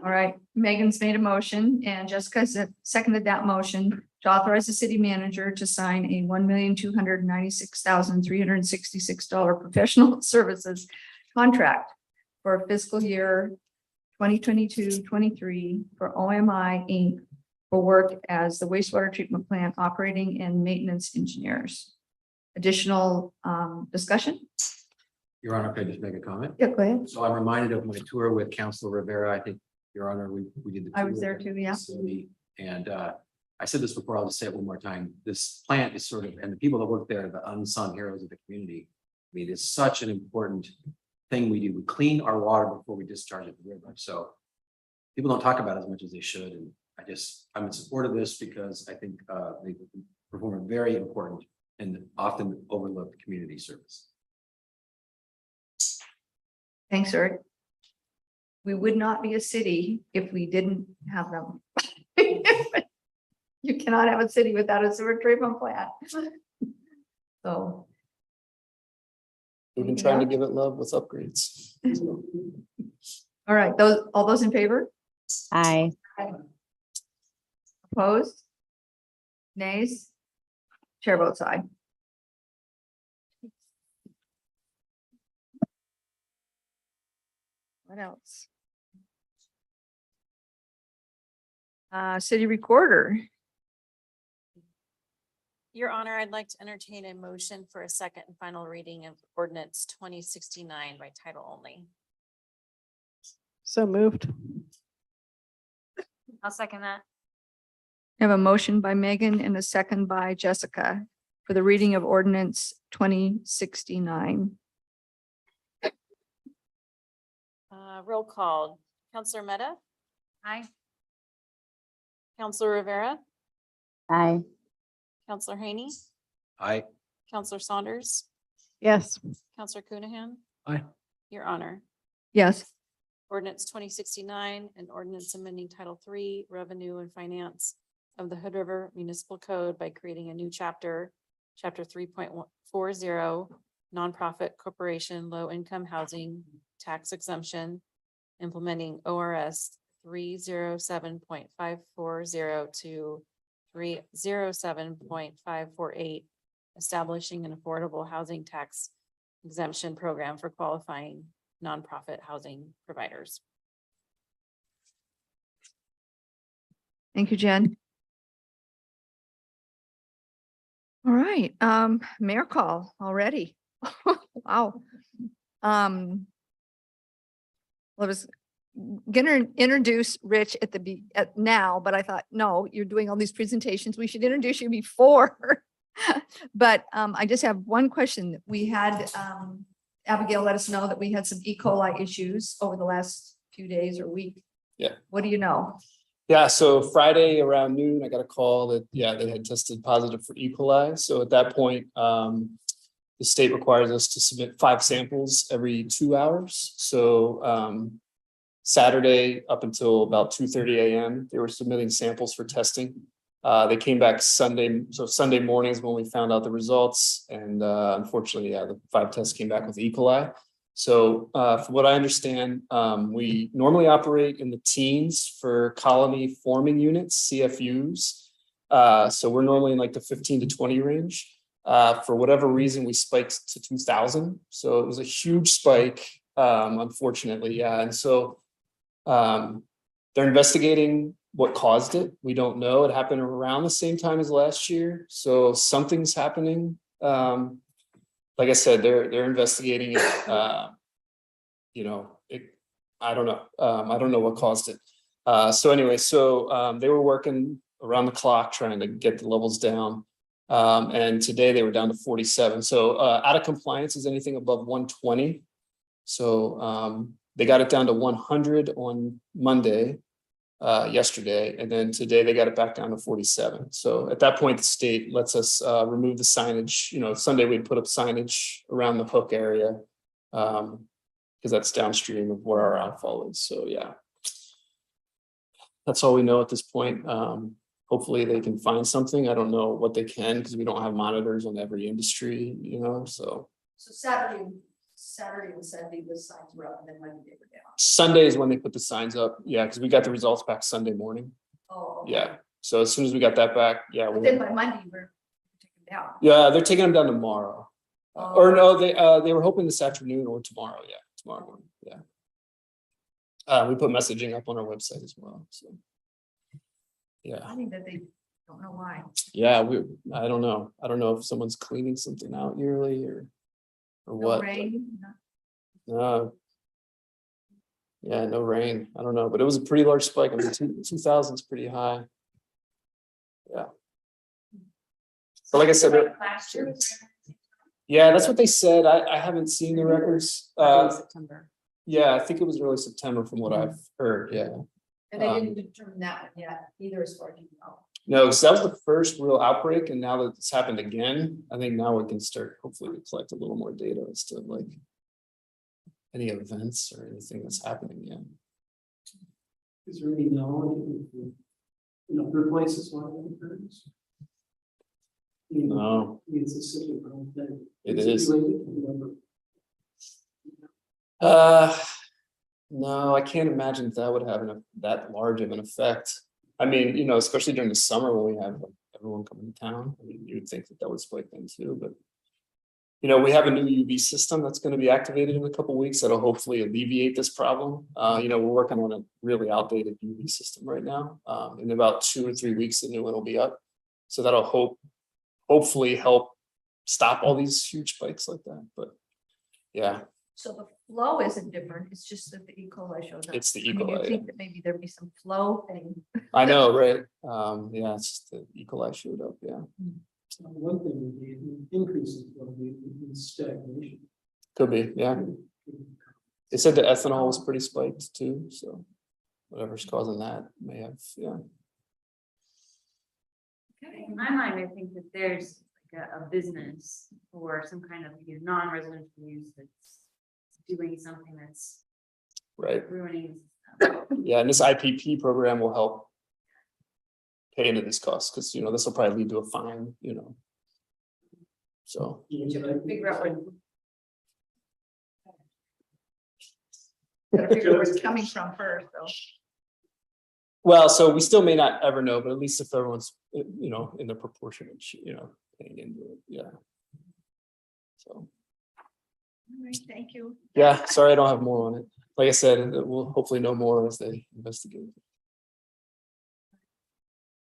All right, Megan's made a motion and Jessica seconded that motion to authorize the city manager to sign a $1,296,366 professional services contract for fiscal year 2022-23 for OMI Inc. for work as the wastewater treatment plant operating and maintenance engineers. Additional discussion? Your Honor, could I just make a comment? Yeah, go ahead. So I'm reminded of my tour with Councilor Rivera. I think, Your Honor, we did the. I was tour there of too, the yeah. facility. And I said this before, I'll just say it one more time. This plant is sort of, and the people that work there, are the unsung heroes of the community. I mean, it's such an important thing we do. We clean our water before we discharge it to the river. So people don't talk about it as much as they should. And I'm in support of this because I think they perform a very important and often overlooked community service. Thanks, Eric. We would not be a city if we didn't have them. You cannot have a city without a sewer treatment plant. So. We've been trying to give it love with upgrades. All right, all those in favor? Aye. Opposed? Nays? Chair votes aye. What else? City recorder. Your Honor, I'd like to entertain a motion for a second and final reading of ordinance 2069 by title only. So moved. I'll second that. I have a motion by Megan and a second by Jessica for the reading of ordinance 2069. Roll call. Counselor Meta, Aye. Counselor Rivera, Aye. Counselor Haney, I, Counselor Saunders, Yes. Counselor Coonihan. Aye. Your Honor, Yes, ordinance 2069 and ordinance amending Title III Revenue and Finance of the Hood River Municipal Code by creating a new chapter, chapter 3.40, nonprofit corporation low income housing tax exemption, implementing ORS 307.540 to 307.548, establishing an affordable housing tax exemption program for qualifying nonprofit housing providers. Thank you, Jen. All right, mayor call already. Wow. Well, I was gonna introduce Rich at now, but I thought, no, you're doing all these presentations. We should introduce you before. But I just have one question. We had Abigail let us know that we had some E. coli issues over the last few days or week. Yeah. What do you know? Yeah, so Friday around noon, I got a call that, yeah, they had tested positive for E. coli. So at that point, the state requires us to submit 5 samples every 2 hours. So Saturday up until about 2:30 a.m., they were submitting samples for testing. They came back Sunday, so Sunday mornings when we found out the results, and unfortunately, yeah, the 5 tests came back with E. coli. So from what I understand, we normally operate in the teens for colony forming units, CFUs. So we're normally in like the 15 to 20 range. For whatever reason, we spiked to 2,000. So it was a huge spike, unfortunately. Yeah. And so they're investigating what caused it. We don't know. It happened around the same time as last year. So something's happening. Like I said, they're investigating it. I don't know. I don't know what caused it. So anyway, they were working around the clock trying to get the levels down. And today they were down to 47. So out of compliance is anything above 120. So they got it down to 100 on Monday, yesterday, and then today they got it back down to 47. So at that point, the state lets us remove the signage. Sunday we'd put up signage around the hook area because that's downstream of where our outfall is. So yeah, that's all we know at this point. Hopefully they can find something. I don't know what they can because we don't have monitors on every industry, so. So Saturday and Sunday, the signs were up, and then Monday they were down. Sunday is when they put the signs up. Yeah, because we got the results back Sunday morning. Oh. Okay. Yeah. So as soon as we got that back, yeah. But then by Monday, we're taking down. Yeah, they're taking them down tomorrow. Or no, they were hoping this afternoon or tomorrow. Yeah, tomorrow morning. Yeah. We put messaging up on our website as well. So. Yeah. I think that they don't know why. Yeah, I don't know. I don't know if someone's cleaning something out yearly or No what. rain. No. Yeah, no rain. I don't know, but it was a pretty large spike. I mean, 2,000 is pretty high. Yeah. So like I said, Last year was yeah, that's what they said. I haven't seen the records. September. Yeah, I think it was early September from what I've heard. Yeah. And they didn't determine that one yet either, as far as you know. No, because that was the first real outbreak, and now that it's happened again, I think now we can start hopefully to collect a little more data as to like any events or anything that's happening. Yeah. Is there any knowledge of other places why that occurs? No, It's a cyclical thing. it Is is. related to No, I can't imagine that would have that large of an effect. I mean, especially during the summer when we have like, everyone coming to town. I mean, you would think that would spike them too, but we have a new UV system that's going to be activated in a couple of weeks that'll hopefully alleviate this problem. We're working on a really outdated UV system right now. In about 2 or 3 weeks, the new one will be up. So that'll hopefully help stop all these huge spikes like that. But yeah. So the flow isn't different. It's just that the E. coli shows up. It's the E. I mean, coli, you'd think that maybe there'd be some flow thing. I know, right? Yeah, it's just the E. coli showed up. Yeah. one thing would be an increase in flow, in stagnation. Could be. Yeah. They said the ethanol was pretty spiked too. So whatever's causing that may have, yeah. In my mind, I think that there's like a business or some kind of non-residential use that's doing something that's Right. ruining. Yeah, and this IPP program will help pay into these costs because this will probably lead to a fine. So Figure out what Gotta figure where it's coming from first, though. Well, so we still may not ever know, but at least if everyone's, in the proportionate, paying into it, yeah. So, All right, thank you. yeah, sorry, I don't have more on it. Like I said, we'll hopefully know more as they investigate.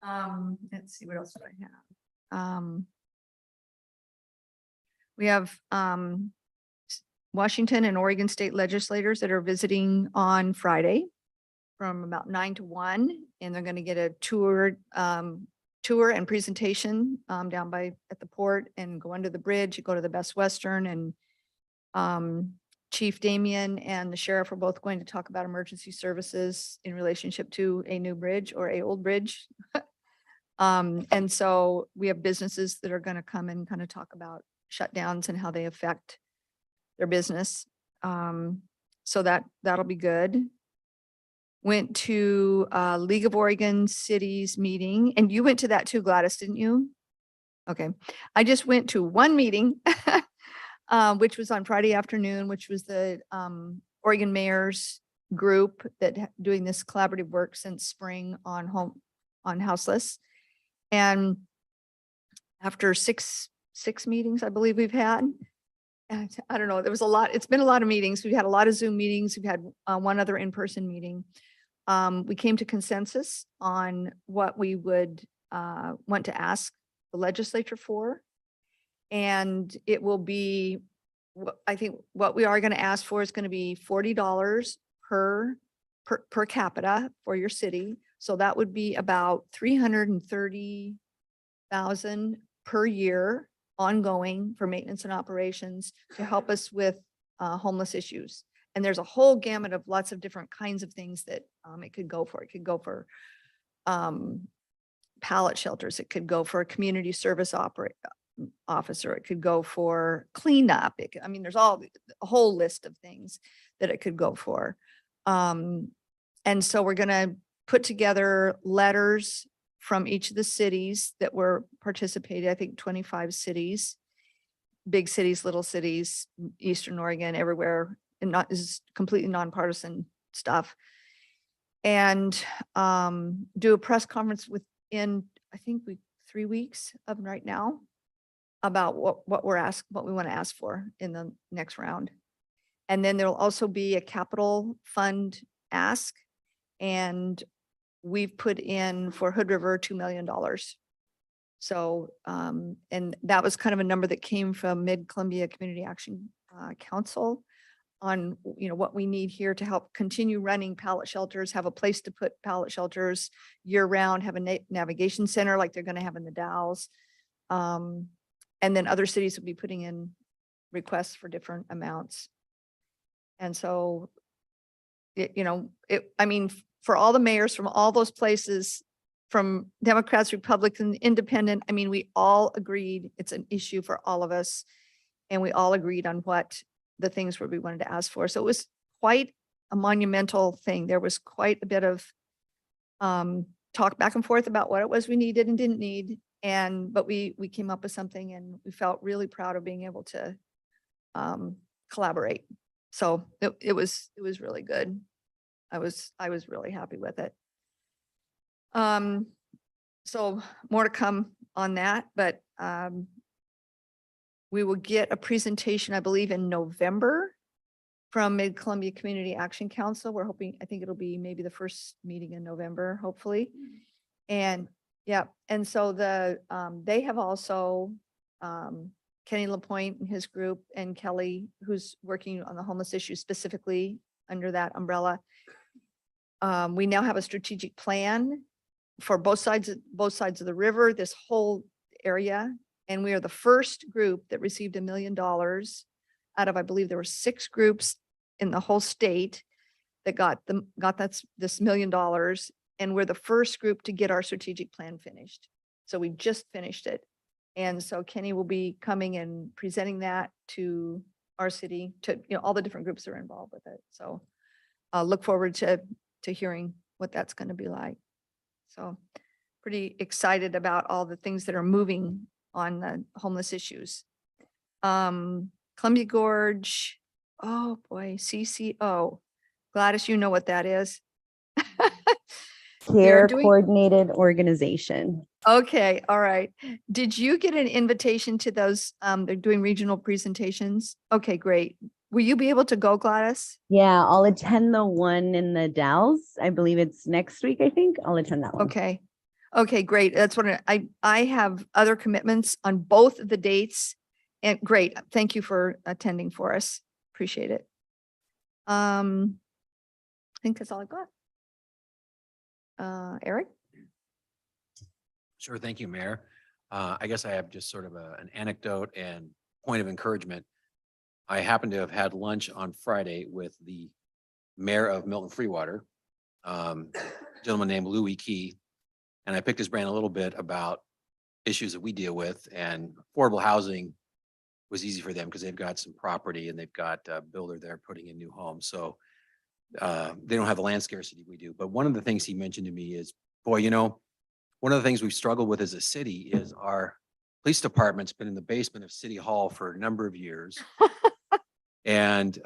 Let's see, what else do I have? We have, Washington and Oregon state legislators that are visiting on Friday from about 9 to 1, and they're gonna get a tour and presentation, down at the port and go under the bridge, go to the Best Western, and, Chief Damien and the sheriff are both going to talk about emergency services in relationship to a new bridge or a old bridge. And so we have businesses that are gonna come and kind of talk about shutdowns and how they affect their business. So that'll be good. Went to League of Oregon Cities meeting, and you went to that too, Gladys, didn't you? Okay, I just went to one meeting, which was on Friday afternoon, which was the Oregon Mayor's group that doing this collaborative work since spring on houseless. And after six meetings, I believe we've had, and I don't know, there was a lot, it's been a lot of meetings. We've had a lot of Zoom meetings. We've had one other in-person meeting. We came to consensus on what we would want to ask the legislature for. And it will be, I think what we are going to ask for is going to be $40 per capita for your city. So that would be about $330,000 per year ongoing for maintenance and operations to help us with homeless issues. And there's a whole gamut of lots of different kinds of things that it could go for. It could go for pallet shelters. It could go for a community service officer. It could go for cleanup. I mean, there's a whole list of things that it could go for. And so we're going to put together letters from each of the cities that were participating, I think 25 cities, big cities, little cities, Eastern Oregon, everywhere, and this is completely nonpartisan stuff. And do a press conference within, I think 3 weeks of right now about what we want to ask for in the next round. And then there'll also be a capital fund ask, and we've put in for Hood River $2 million. So, and that was kind of a number that came from Mid-Columbia Community Action Council on, what we need here to help continue running pallet shelters, have a place to put pallet shelters year round, have a navigation center like they're going to have in the Dalles. And then other cities will be putting in requests for different amounts. And so, I mean, for all the mayors from all those places, from Democrats, Republicans, Independent, I mean, we all agreed it's an issue for all of us. And we all agreed on what the things were we wanted to ask for. So it was quite a monumental thing. There was quite a bit of talk back and forth about what it was we needed and didn't need. But we came up with something, and we felt really proud of being able to collaborate. So it was really good. I was really happy with it. So more to come on that, but we will get a presentation, I believe, in November from Mid-Columbia Community Action Council. We're hoping, I think it'll be maybe the first meeting in November, hopefully. And yeah, and so they have also, Kenny Lapointe and his group, and Kelly, who's working on the homeless issue specifically under that umbrella. We now have a strategic plan for both sides of the river, this whole area. And we are the first group that received $1 million out of, I believe there were 6 groups in the whole state that got this $1 million. And we're the first group to get our strategic plan finished. So we just finished it. And so Kenny will be coming and presenting that to our city, to, all the different groups that are involved with it. So I'll look forward to hearing what that's going to be like. So pretty excited about all the things that are moving on the homeless issues. Columbia Gorge, oh boy, CCO. Gladys, you know what that is. Care doing- Coordinated Organization. Okay, all right. Did you get an invitation to those? They're doing regional presentations. Okay, great. Will you be able to go, Gladys? Yeah, I'll attend the one in the Dalles. I believe it's next week, I think. I'll attend that one. Okay. Okay, great. That's what I have other commitments on both of the dates. And great. Thank you for attending for us. Appreciate it. I think that's all I got. Eric? Sure, thank you, Mayor. I guess I have just sort of an anecdote and point of encouragement. I happened to have had lunch on Friday with the mayor of Milton Freewater, a gentleman named Louis Key. And I picked his brain a little bit about issues that we deal with, and affordable housing was easy for them because they've got some property and they've got a builder there putting in new homes. So they don't have the land scarcity we do. But one of the things he mentioned to me is, boy, you know, one of the things we've struggled with as a city is our police department's been in the basement of City Hall for a number of years. And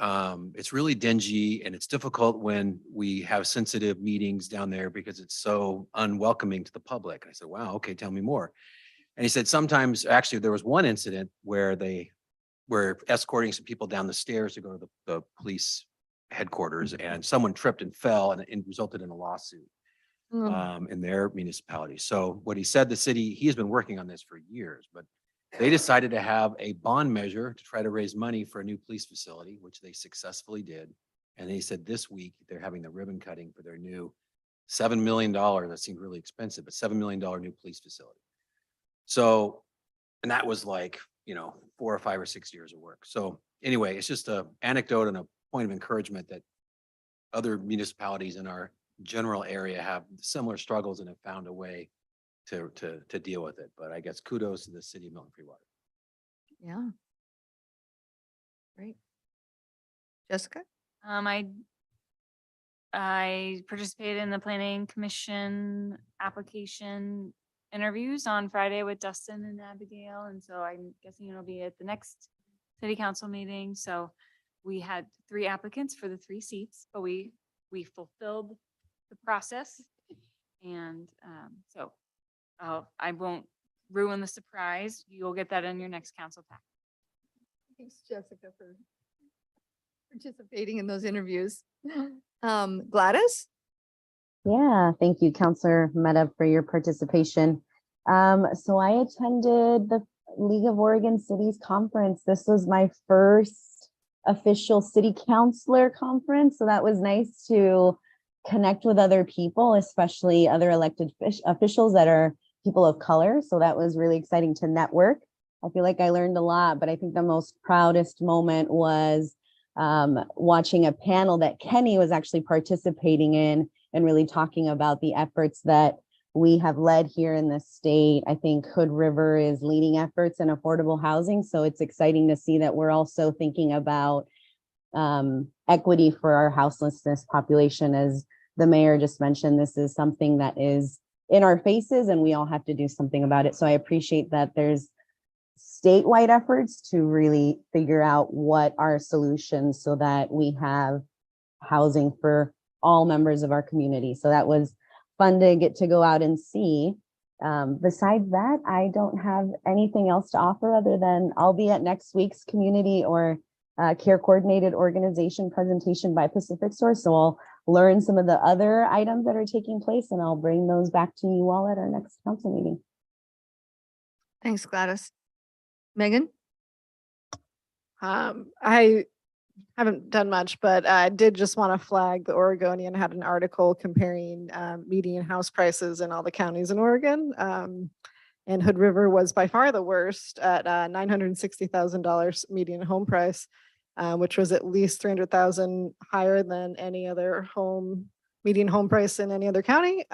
it's really dingy and it's difficult when we have sensitive meetings down there because it's so unwelcoming to the public. And I said, wow, okay, tell me more. And he said, sometimes, actually, there was one incident where they were escorting some people down the stairs to go to the police headquarters, and someone tripped and fell, and it resulted in a lawsuit in their municipality. So what he said, the city, he has been working on this for years, but they decided to have a bond measure to try to raise money for a new police facility, which they successfully did. And he said this week they're having the ribbon cutting for their new $7 million. That seemed really expensive, but $7 million new police facility. So, and that was like, you know, 4 or 5 or 6 years of work. So anyway, it's just an anecdote and a point of encouragement that other municipalities in our general area have similar struggles and have found a way to deal with it. But I guess kudos to the city of Milton Freewater. Yeah. Great. Jessica? I participated in the planning commission application interviews on Friday with Dustin and Abigail. And so I'm guessing it'll be at the next city council meeting. So we had 3 applicants for the 3 seats, but we fulfilled the process. And so I won't ruin the surprise. You'll get that in your next council pack. Thanks, Jessica, for participating in those interviews. Gladys? Yeah, thank you, Counselor Meta, for your participation. So I attended the League of Oregon Cities Conference. This was my first official city councilor conference. So that was nice to connect with other people, especially other elected officials that are people of color. So that was really exciting to network. I feel like I learned a lot, but I think the most proudest moment was watching a panel that Kenny was actually participating in and really talking about the efforts that we have led here in the state. I think Hood River is leading efforts in affordable housing. So it's exciting to see that we're also thinking about equity for our houselessness population. As the mayor just mentioned, this is something that is in our faces and we all have to do something about it. So I appreciate that there's statewide efforts to really figure out what are solutions so that we have housing for all members of our community. So that was fun to get to go out and see. Besides that, I don't have anything else to offer other than I'll be at next week's community or care coordinated organization presentation by Pacific Source. So I'll learn some of the other items that are taking place and I'll bring those back to you all at our next council meeting. Thanks, Gladys. Megan? I haven't done much, but I did just want to flag the Oregonian had an article comparing median house prices in all the counties in Oregon. And Hood River was by far the worst at $960,000 median home price, which was at least 300,000 higher than any other median home price in any other county.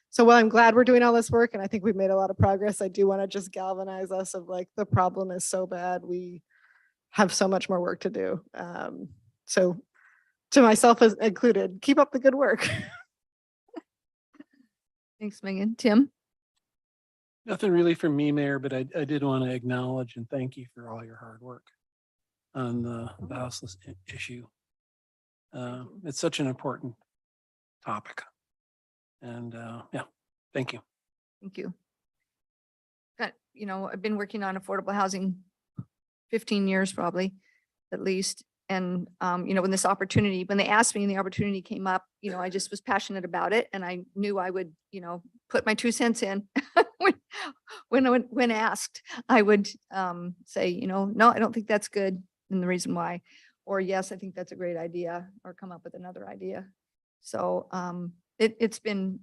So while I'm glad we're doing all this work and I think we've made a lot of progress, I do want to just galvanize us of like the problem is so bad. We have so much more work to do. So to myself as included, keep up the good work. Thanks, Megan. Tim? Nothing really from me, Mayor, but I did want to acknowledge and thank you for all your hard work on the houseless issue. It's such an important topic. And yeah, thank you. Thank you. I've been working on affordable housing 15 years probably, at least. And, when they asked me and the opportunity came up, I just was passionate about it and I knew I would, put my 2 cents in. When asked, I would say, no, I don't think that's good. And the reason why, or yes, I think that's a great idea, or come up with another idea. So it's been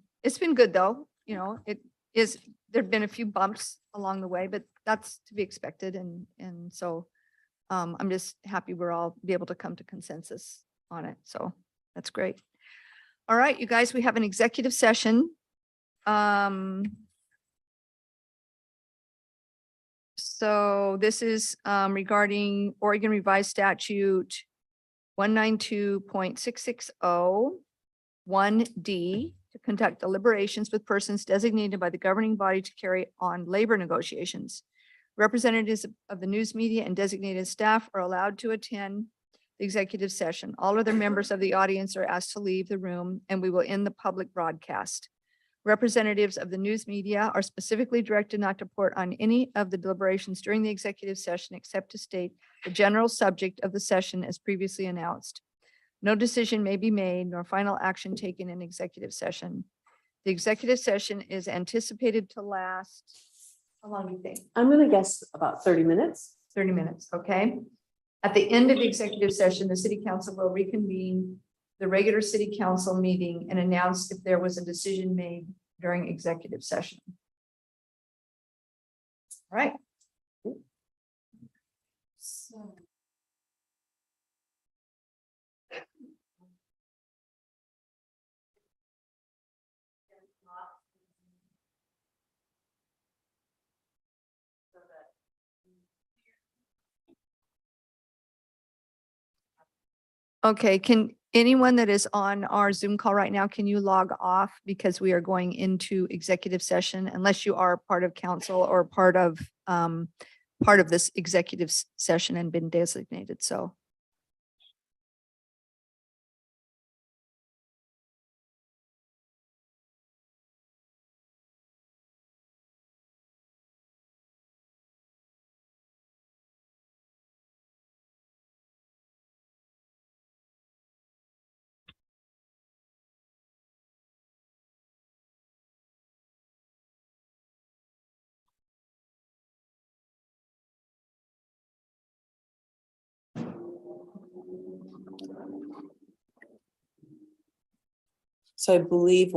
good though, there've been a few bumps along the way, but that's to be expected. And so I'm just happy we're all be able to come to consensus on it. So that's great. All right, you guys, we have an executive session. So this is regarding Oregon Revised Statute 192.660 1D to conduct deliberations with persons designated by the governing body to carry on labor negotiations. Representatives of the news media and designated staff are allowed to attend the executive session. All other members of the audience are asked to leave the room and we will end the public broadcast. Representatives of the news media are specifically directed not to report on any of the deliberations during the executive session except to state the general subject of the session as previously announced. No decision may be made nor final action taken in executive session. The executive session is anticipated to last, how long do you think? I'm gonna guess about 30 minutes. 30 minutes, okay? At the end of the executive session, the city council will reconvene the regular city council meeting and announce if there was a decision made during executive session. All right. Okay, can anyone that is on our Zoom call right now, can you log off because we are going into executive session unless you are part of council or part of this executive session and been designated, so. So I believe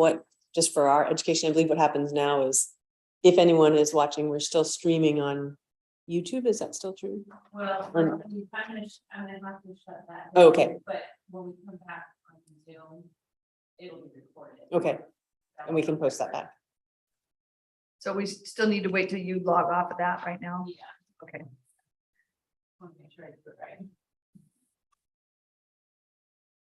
just for our education, I believe what happens now is if anyone is watching, we're still streaming on YouTube. Is that still true? Well, Um, I'm gonna have to shut that. Oh, okay. down, But when we come back on Zoom, it'll be recorded. Okay, and we can post that back. So we still need to wait till you log off of that right now? Yeah. Okay. Want to make sure I do it right.